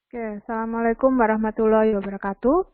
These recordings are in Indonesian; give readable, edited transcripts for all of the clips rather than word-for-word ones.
Oke, Assalamualaikum warahmatullahi wabarakatuh.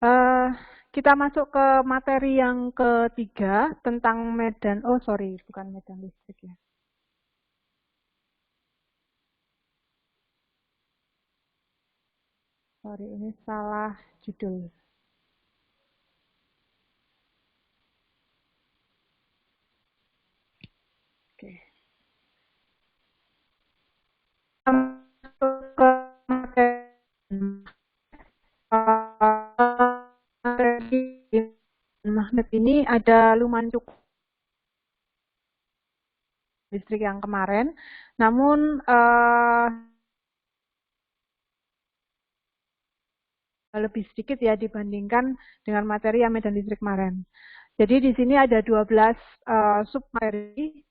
Eh, kita masuk ke materi yang ketiga tentang medan. Oh, sorry, bukan medan listrik ya. Sorry, ini salah judul. Oke. Kita masuk ke materi magnet ini ada lumayan cukup listrik yang kemarin. Namun lebih sedikit ya dibandingkan dengan materi yang medan listrik kemarin. Jadi di sini ada 12 submateri,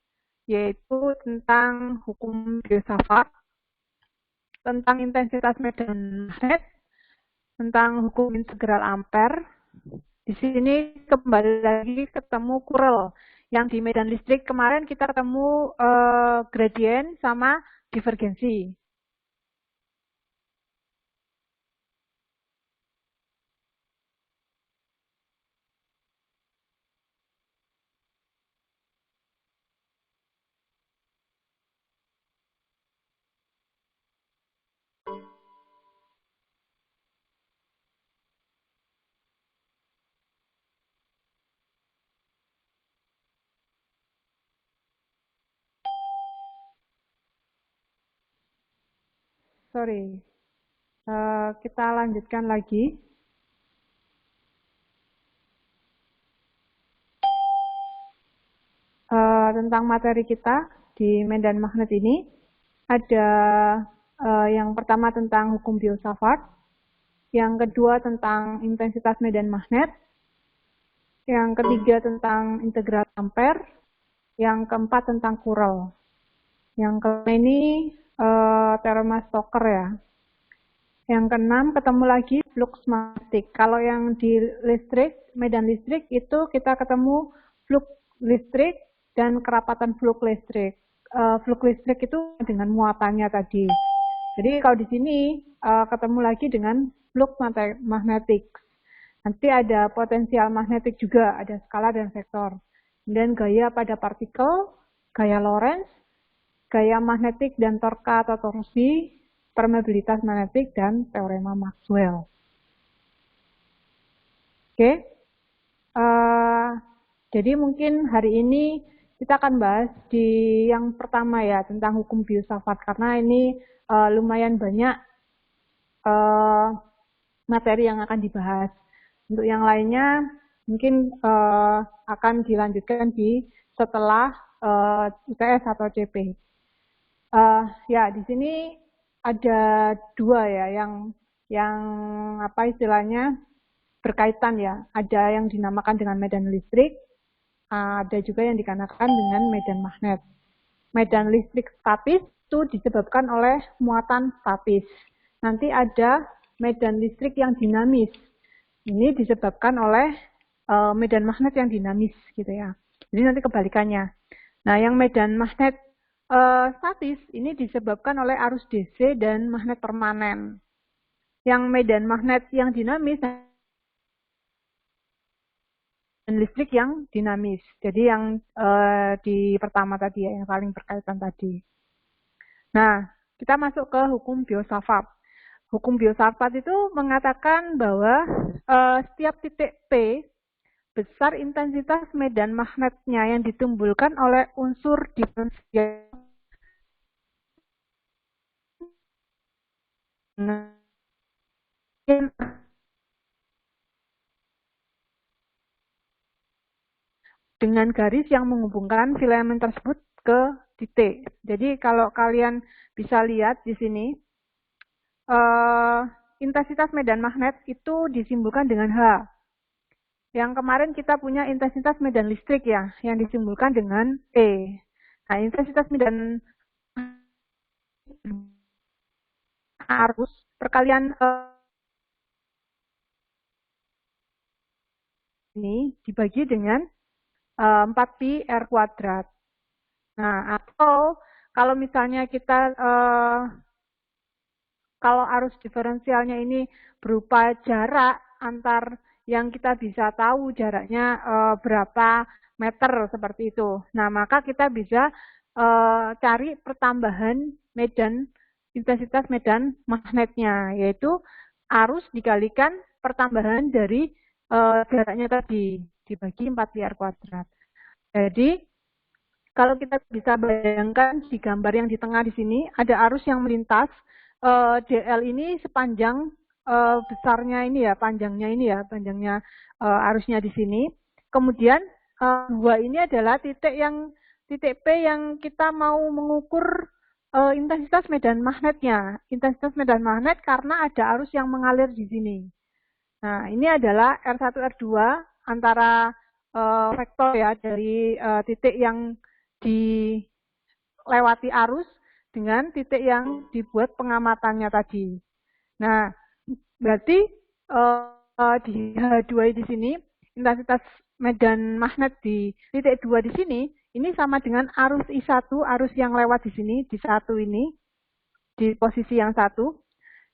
yaitu tentang hukum filsafat, tentang intensitas medan magnet, tentang hukum integral ampere. Di sini kembali lagi ketemu kurel. Yang di medan listrik kemarin kita ketemu gradien sama divergensi. Sorry, kita lanjutkan lagi. Tentang materi kita di medan magnet ini ada yang pertama tentang hukum filsafat, yang kedua tentang intensitas medan magnet, yang ketiga tentang integral ampere, yang keempat tentang kurel. Yang kelima ini teorema Stoker ya. Yang keenam ketemu lagi flux magnetik. Kalau yang di listrik, medan listrik itu kita ketemu flux listrik dan kerapatan flux listrik. Flux listrik itu dengan muatannya tadi. Jadi kalau di sini ketemu lagi dengan flux magnetik. Nanti ada potensial magnetik juga, ada skala dan vektor. Dan gaya pada partikel, gaya Lorentz, gaya magnetik dan torka atau torsi, permeabilitas magnetik, dan teorema Maxwell. Oke, jadi mungkin hari ini kita akan bahas di yang pertama ya, tentang hukum filsafat, karena ini lumayan banyak materi yang akan dibahas. Untuk yang lainnya mungkin akan dilanjutkan di setelah UTS atau CP. Ya, di sini ada dua ya yang apa istilahnya berkaitan ya. Ada yang dinamakan dengan medan listrik, ada juga yang dikarenakan dengan medan magnet. Medan listrik statis itu disebabkan oleh muatan statis. Nanti ada medan listrik yang dinamis. Ini disebabkan oleh medan magnet yang dinamis gitu ya. Jadi nanti kebalikannya. Nah, yang medan magnet statis ini disebabkan oleh arus DC dan magnet permanen. Yang medan magnet yang dinamis dan listrik yang dinamis. Jadi yang di pertama tadi ya, yang paling berkaitan tadi. Nah, kita masuk ke hukum filsafat. Hukum filsafat itu mengatakan bahwa setiap titik P besar intensitas medan magnetnya yang ditimbulkan oleh unsur diferensial dengan garis yang menghubungkan filamen tersebut ke titik. Jadi kalau kalian bisa lihat di sini, intensitas medan magnet itu disimbolkan dengan H. Yang kemarin kita punya intensitas medan listrik ya, yang disimbolkan dengan E. Nah, intensitas medan arus perkalian ini dibagi dengan 4pi R kuadrat. Nah, atau kalau misalnya kita kalau arus diferensialnya ini berupa jarak antar yang kita bisa tahu jaraknya berapa meter seperti itu. Nah, maka kita bisa cari pertambahan intensitas medan magnetnya, yaitu arus dikalikan pertambahan dari jaraknya tadi dibagi 4 pi r kuadrat. Jadi kalau kita bisa bayangkan di gambar yang di tengah di sini ada arus yang melintas DL ini sepanjang besarnya ini ya, panjangnya arusnya di sini. Kemudian dua ini adalah titik P yang kita mau mengukur intensitas medan magnetnya. Intensitas medan magnet karena ada arus yang mengalir di sini. Nah, ini adalah R1 R2 antara vektor ya dari titik yang dilewati arus dengan titik yang dibuat pengamatannya tadi. Nah, berarti di H2 di sini intensitas medan magnet di titik 2 di sini ini sama dengan arus I1, arus yang lewat di sini di satu ini di posisi yang satu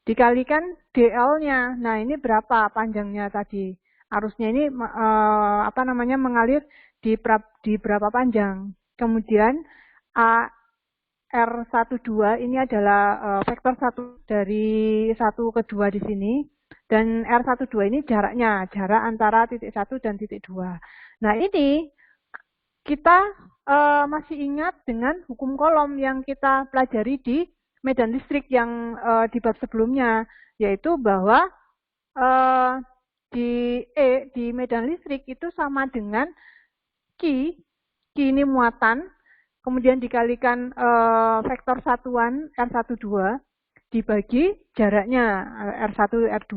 dikalikan DL-nya. Nah, ini berapa panjangnya tadi? Arusnya ini mengalir di berapa panjang? Kemudian R12 ini adalah vektor 1 dari 1 ke 2 di sini. Dan R12 ini jarak antara titik 1 dan titik 2. Nah, ini kita masih ingat dengan hukum Coulomb yang kita pelajari di medan listrik yang di bab sebelumnya, yaitu bahwa di medan listrik itu sama dengan Q ini muatan, kemudian dikalikan vektor satuan R12 dibagi jaraknya R1 R2.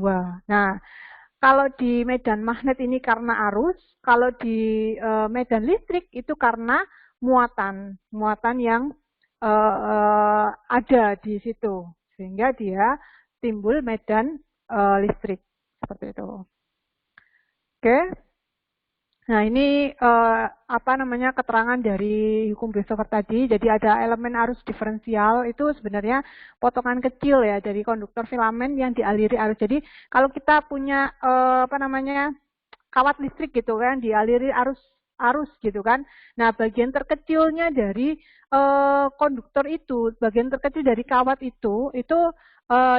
Nah, kalau di medan magnet ini karena arus, kalau di medan listrik itu karena muatan yang ada di situ, sehingga dia timbul medan listrik seperti itu. Oke. Nah, ini keterangan dari hukum Biot-Savart tadi. Jadi ada elemen arus diferensial itu sebenarnya potongan kecil ya dari konduktor filamen yang dialiri arus. Jadi kalau kita punya kawat listrik gitu kan, dialiri arus gitu kan. Nah, bagian terkecilnya dari konduktor itu, bagian terkecil dari kawat itu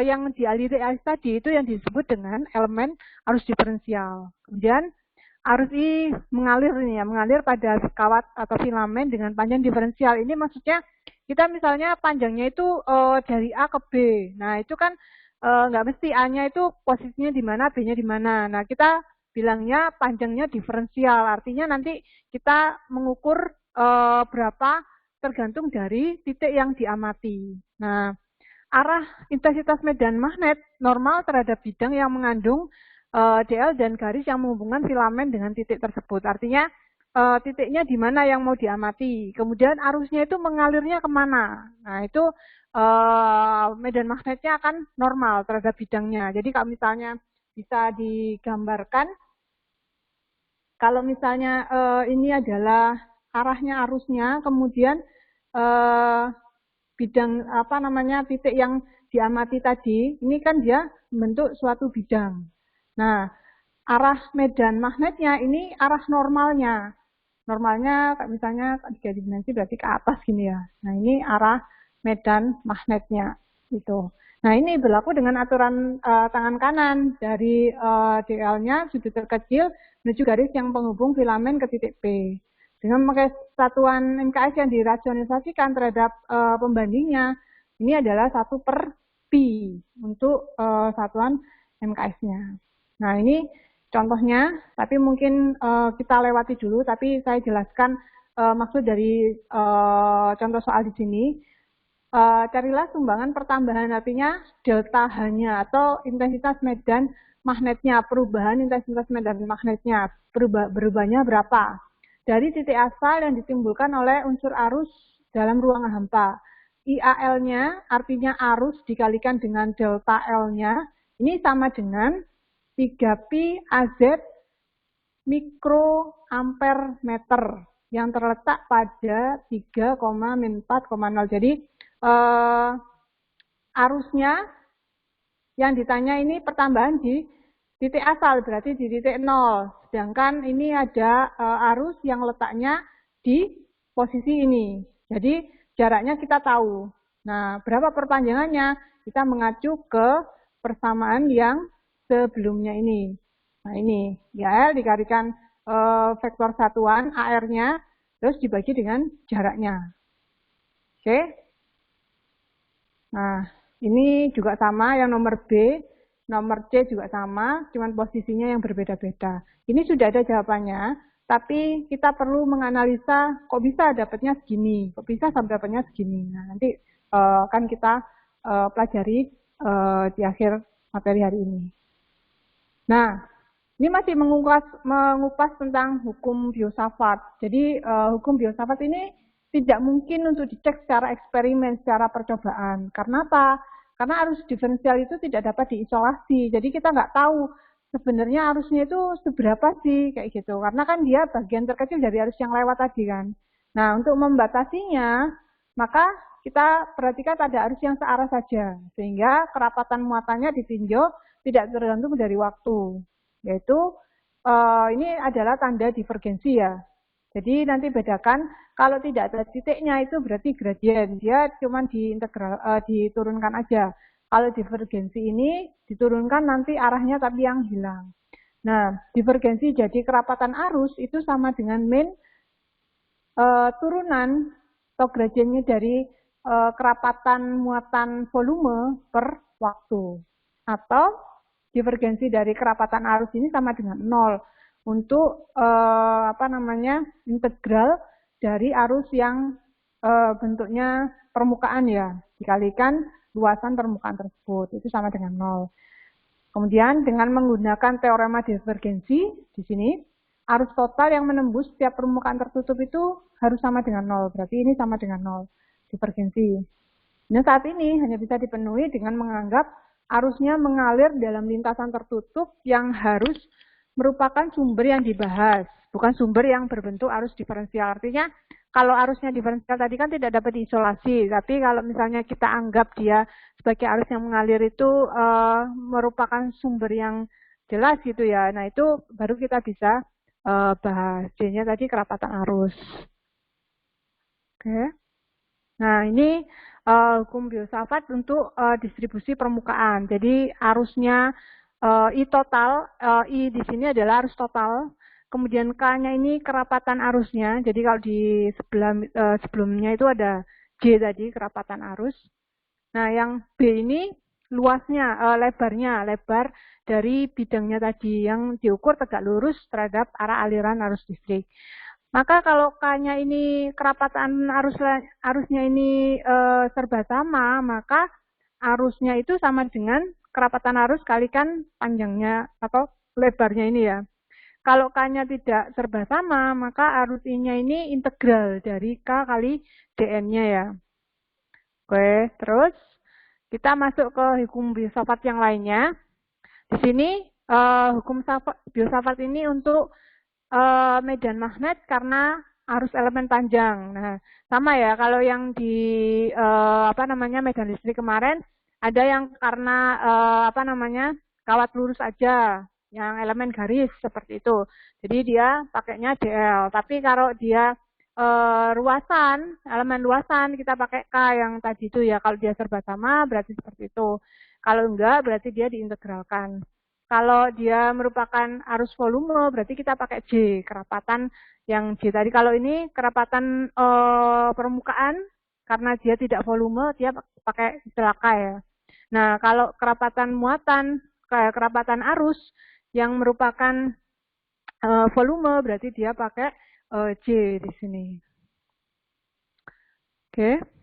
yang dialiri arus tadi itu yang disebut dengan elemen arus diferensial. Kemudian arus I mengalir pada kawat atau filamen dengan panjang diferensial. Ini maksudnya kita misalnya panjangnya itu dari A ke B. Nah, itu kan nggak mesti A-nya itu posisinya di mana, B-nya di mana. Nah, kita bilangnya panjangnya diferensial. Artinya nanti kita mengukur berapa tergantung dari titik yang diamati. Nah, arah intensitas medan magnet normal terhadap bidang yang mengandung DL dan garis yang menghubungkan filamen dengan titik tersebut. Artinya titiknya di mana yang mau diamati. Kemudian arusnya itu mengalirnya kemana. Nah, itu medan magnetnya akan normal terhadap bidangnya. Jadi kalau misalnya bisa digambarkan, kalau misalnya ini adalah arahnya arusnya, kemudian bidang titik yang diamati tadi, ini kan dia membentuk suatu bidang. Nah, arah medan magnetnya ini arah normalnya. Normalnya misalnya 3 dimensi berarti ke atas gini ya. Nah, ini arah medan magnetnya itu. Nah, ini berlaku dengan aturan tangan kanan dari DL-nya sudut terkecil menuju garis yang penghubung filamen ke titik P. Dengan memakai satuan MKS yang dirasionalisasikan terhadap pembandingnya, ini adalah 1/pi untuk satuan MKS-nya. Nah, ini contohnya, tapi mungkin kita lewati dulu, tapi saya jelaskan maksud dari contoh soal di sini. Carilah sumbangan pertambahan, artinya delta H-nya atau intensitas medan magnetnya, perubahan intensitas medan magnetnya, berubahnya berapa. Dari titik asal yang ditimbulkan oleh unsur arus dalam ruang hampa. IAL-nya, artinya arus dikalikan dengan delta L-nya, ini sama dengan 3pi AZ mikroampere meter yang terletak pada 3,-4,0. Jadi arusnya Yang ditanya ini pertambahan di titik asal, berarti di titik 0. Sedangkan ini ada arus yang letaknya di posisi ini. Jadi jaraknya kita tahu. Nah, berapa perpanjangannya? Kita mengacu ke persamaan yang sebelumnya ini. Nah, ini ya dikalikan vektor satuan AR-nya, terus dibagi dengan jaraknya. Oke. Nah, ini juga sama, yang nomor B, nomor C juga sama, cuman posisinya yang berbeda-beda. Ini sudah ada jawabannya, tapi kita perlu menganalisa kok bisa dapatnya segini, kok bisa sampai dapatnya segini. Nah, nanti kan kita pelajari di akhir materi hari ini. Nah, ini masih mengupas tentang hukum Biot-Savart. Jadi hukum Biot-Savart ini tidak mungkin untuk dicek secara eksperimen, secara percobaan. Karena apa? Karena arus diferensial itu tidak dapat diisolasi. Jadi kita nggak tahu sebenarnya arusnya itu seberapa sih, kayak gitu. Karena kan dia bagian terkecil dari arus yang lewat tadi kan. Nah, untuk membatasinya, maka kita perhatikan pada arus yang searah saja. Sehingga kerapatan muatannya ditinjau tidak tergantung dari waktu. Yaitu ini adalah tanda divergensi ya. Jadi nanti bedakan kalau tidak ada titiknya itu berarti gradien, dia cuma diturunkan aja. Kalau divergensi ini diturunkan nanti arahnya tapi yang hilang. Nah, divergensi jadi kerapatan arus itu sama dengan min turunan atau gradiennya dari kerapatan muatan volume per waktu. Atau divergensi dari kerapatan arus ini sama dengan 0 untuk integral dari arus yang bentuknya permukaan ya, dikalikan luasan permukaan tersebut, itu sama dengan 0. Kemudian dengan menggunakan teorema divergensi di sini, arus total yang menembus setiap permukaan tertutup itu harus sama dengan 0, berarti ini sama dengan 0 divergensi. Nah, saat ini hanya bisa dipenuhi dengan menganggap arusnya mengalir dalam lintasan tertutup yang harus merupakan sumber yang dibahas, bukan sumber yang berbentuk arus diferensial. Artinya, kalau arusnya diferensial tadi kan tidak dapat diisolasi, tapi kalau misalnya kita anggap dia sebagai arus yang mengalir itu merupakan sumber yang jelas gitu ya, nah itu baru kita bisa bahas. J-nya tadi kerapatan arus. Oke. Nah, ini hukum Biot-Savart untuk distribusi permukaan. Jadi arusnya I total, I di sini adalah arus total. Kemudian K-nya ini kerapatan arusnya. Jadi kalau di sebelumnya itu ada J tadi, kerapatan arus. Nah, yang B ini luasnya, lebar dari bidangnya tadi yang diukur tegak lurus terhadap arah aliran arus listrik. Maka kalau K-nya ini kerapatan arusnya ini serba sama, maka arusnya itu sama dengan kerapatan arus kalikan panjangnya atau lebarnya ini ya. Kalau K-nya tidak serba sama, maka arus I-nya ini integral dari K kali dN-nya ya. Oke, terus kita masuk ke hukum Biot-Savart yang lainnya. Di sini hukum Biot-Savart ini untuk medan magnet karena arus elemen panjang. Nah, sama ya kalau yang di medan listrik kemarin ada yang karena kawat lurus aja, yang elemen garis seperti itu. Jadi dia pakainya DL. Tapi kalau dia elemen luasan kita pakai K yang tadi itu ya. Kalau dia serba sama berarti seperti itu. Kalau enggak berarti dia diintegralkan. Kalau dia merupakan arus volume, berarti kita pakai J, kerapatan yang J tadi. Kalau ini kerapatan permukaan, karena dia tidak volume, dia pakai istilah K ya. Nah, kalau kerapatan muatan, kayak kerapatan arus, yang merupakan volume, berarti dia pakai J di sini. Oke.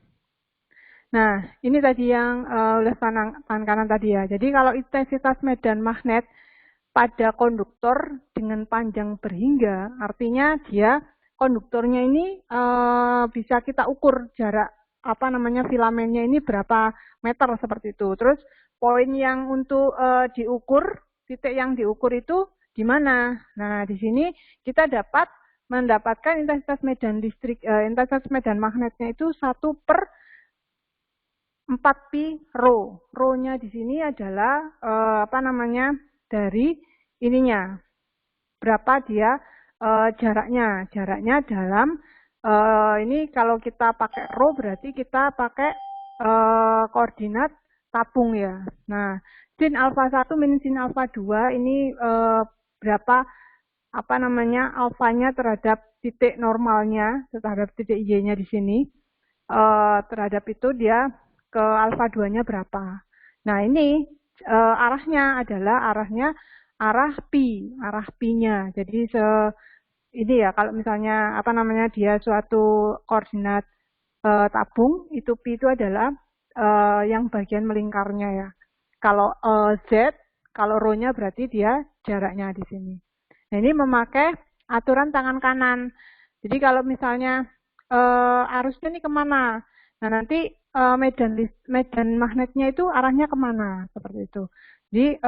Nah, ini tadi yang udah tangan kanan tadi ya. Jadi kalau intensitas medan magnet pada konduktor dengan panjang berhingga, artinya dia konduktornya ini bisa kita ukur jarak filamennya ini berapa meter seperti itu. Terus poin yang untuk diukur, titik yang diukur itu di mana? Nah, di sini kita dapat mendapatkan intensitas medan magnetnya itu 1/. 4pi rho. Rho-nya di sini adalah dari ininya. Berapa dia jaraknya? Jaraknya dalam ini kalau kita pakai rho berarti kita pakai koordinat tabung ya. Nah, sin alfa 1 min sin alfa 2 ini berapa alfanya terhadap titik normalnya, terhadap titik Y-nya di sini. Terhadap itu dia ke alfa 2-nya berapa. Nah, ini arahnya adalah arah pi-nya. Jadi ini ya kalau misalnya dia suatu koordinat tabung, itu pi itu adalah yang bagian melingkarnya ya. Kalau z, kalau rho-nya berarti dia jaraknya di sini. Nah, ini memakai aturan tangan kanan. Jadi kalau misalnya arusnya ini kemana? Nah, nanti medan magnetnya itu arahnya kemana? Seperti itu. Jadi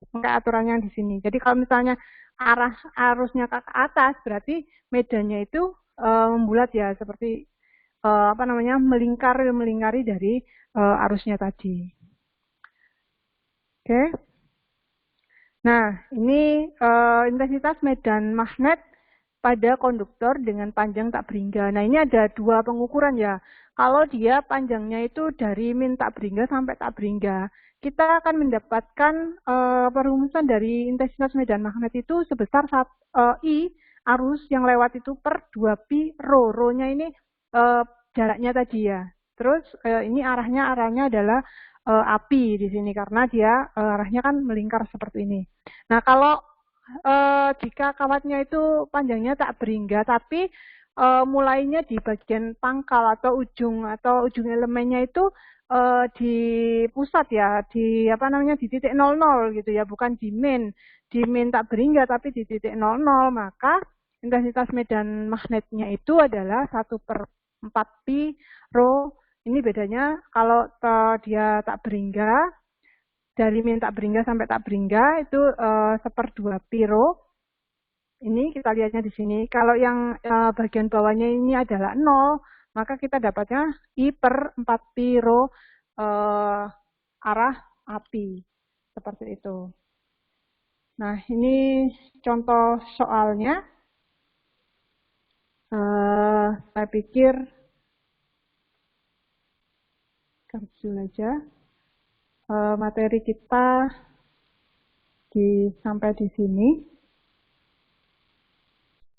pakai aturannya di sini. Jadi kalau misalnya arah arusnya ke atas, berarti medannya itu membulat ya, seperti melingkari dari arusnya tadi. Oke. Nah, ini intensitas medan magnet pada konduktor dengan panjang tak berhingga. Nah, ini ada dua pengukuran ya. Kalau dia panjangnya itu dari min tak berhingga sampai tak berhingga, kita akan mendapatkan perumusan dari intensitas medan magnet itu sebesar I arus yang lewat itu per 2pi rho. Rho-nya ini jaraknya tadi ya. Terus ini arahnya adalah api di sini karena dia arahnya kan melingkar seperti ini. Nah, kalau jika kawatnya itu panjangnya tak berhingga, tapi mulainya di bagian pangkal atau ujung elemennya itu di pusat ya, di di titik 00 gitu ya, bukan di min tak berhingga tapi di titik 00, maka intensitas medan magnetnya itu adalah 1/4pi rho. Ini bedanya kalau dia tak berhingga, dari min tak berhingga sampai tak berhingga itu 1/2pi rho. Ini kita lihatnya di sini. Kalau yang bagian bawahnya ini adalah 0, maka kita dapatnya I/4pi rho arah api. Seperti itu. Nah, ini contoh soalnya. Saya pikir kapsul aja. Materi kita sampai di sini.